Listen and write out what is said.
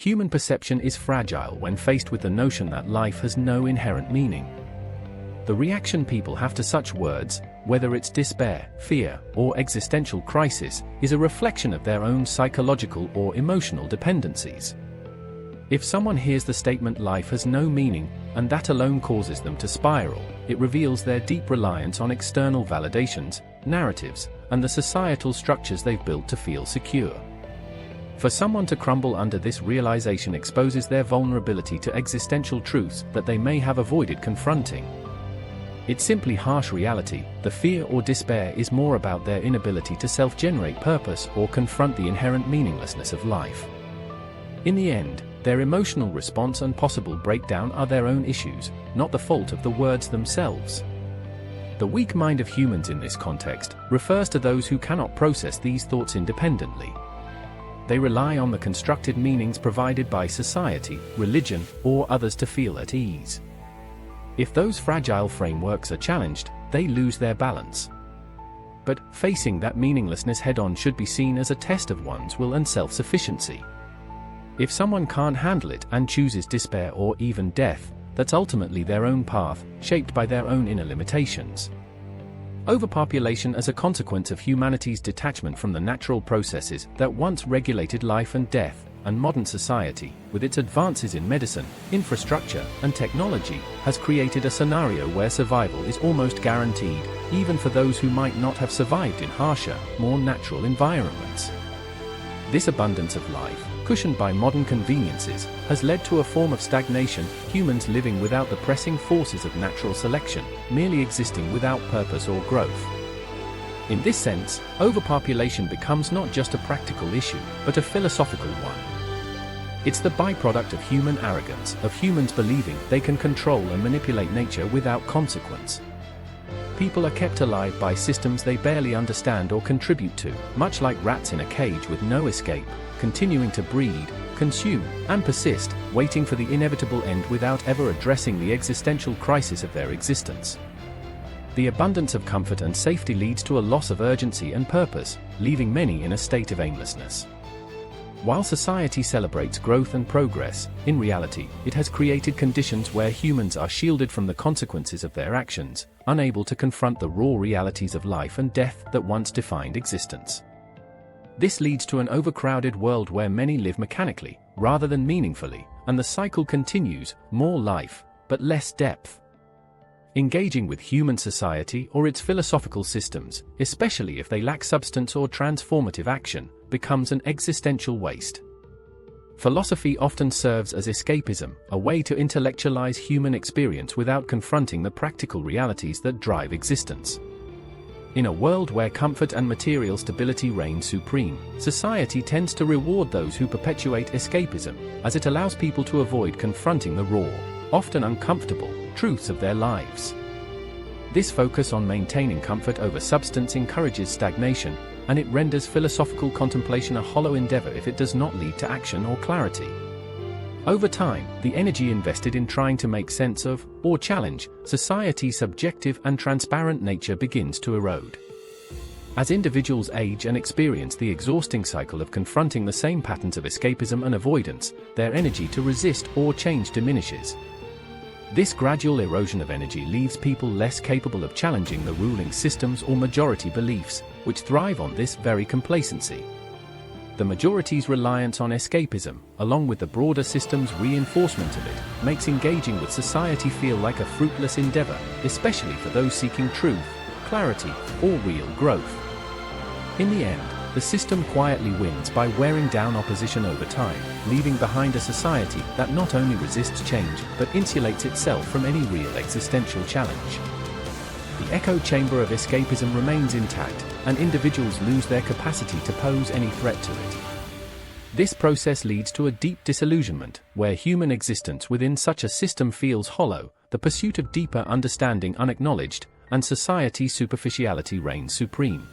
Human perception is fragile when faced with the notion that life has no inherent meaning. The reaction people have to such words, whether it's despair, fear, or existential crisis, is a reflection of their own psychological or emotional dependencies. If someone hears the statement life has no meaning, and that alone causes them to spiral, it reveals their deep reliance on external validations, narratives, and the societal structures they've built to feel secure. For someone to crumble under this realization exposes their vulnerability to existential truths that they may have avoided confronting. It's simply harsh reality. The fear or despair is more about their inability to self-generate purpose or confront the inherent meaninglessness of life. In the end, their emotional response and possible breakdown are their own issues, not the fault of the words themselves. The weak mind of humans in this context refers to those who cannot process these thoughts independently. They rely on the constructed meanings provided by society, religion, or others to feel at ease. If those fragile frameworks are challenged, they lose their balance. But facing that meaninglessness head-on should be seen as a test of one's will and self-sufficiency. If someone can't handle it and chooses despair or even death, that's ultimately their own path, shaped by their own inner limitations. Overpopulation as a consequence of humanity's detachment from the natural processes that once regulated life and death, and modern society, with its advances in medicine, infrastructure, and technology, has created a scenario where survival is almost guaranteed, even for those who might not have survived in harsher, more natural environments. This abundance of life, cushioned by modern conveniences, has led to a form of stagnation, humans living without the pressing forces of natural selection, merely existing without purpose or growth. In this sense, overpopulation becomes not just a practical issue, but a philosophical one. It's the byproduct of human arrogance, of humans believing they can control and manipulate nature without consequence. People are kept alive by systems they barely understand or contribute to, much like rats in a cage with no escape, continuing to breed, consume, and persist, waiting for the inevitable end without ever addressing the existential crisis of their existence. The abundance of comfort and safety leads to a loss of urgency and purpose, leaving many in a state of aimlessness. While society celebrates growth and progress, in reality, it has created conditions where humans are shielded from the consequences of their actions, unable to confront the raw realities of life and death that once defined existence. This leads to an overcrowded world where many live mechanically, rather than meaningfully, and the cycle continues, more life, but less depth. Engaging with human society or its philosophical systems, especially if they lack substance or transformative action, becomes an existential waste. Philosophy often serves as escapism, a way to intellectualize human experience without confronting the practical realities that drive existence. In a world where comfort and material stability reign supreme, society tends to reward those who perpetuate escapism, as it allows people to avoid confronting the raw, often uncomfortable, truths of their lives. This focus on maintaining comfort over substance encourages stagnation, and it renders philosophical contemplation a hollow endeavor if it does not lead to action or clarity. Over time, the energy invested in trying to make sense of, or challenge, society's subjective and transparent nature begins to erode. As individuals age and experience the exhausting cycle of confronting the same patterns of escapism and avoidance, their energy to resist or change diminishes. This gradual erosion of energy leaves people less capable of challenging the ruling systems or majority beliefs, which thrive on this very complacency. The majority's reliance on escapism, along with the broader system's reinforcement of it, makes engaging with society feel like a fruitless endeavor, especially for those seeking truth, clarity, or real growth. In the end, the system quietly wins by wearing down opposition over time, leaving behind a society that not only resists change, but insulates itself from any real existential challenge. The echo chamber of escapism remains intact, and individuals lose their capacity to pose any threat to it. This process leads to a deep disillusionment, where human existence within such a system feels hollow, the pursuit of deeper understanding unacknowledged, and society's superficiality reigns supreme.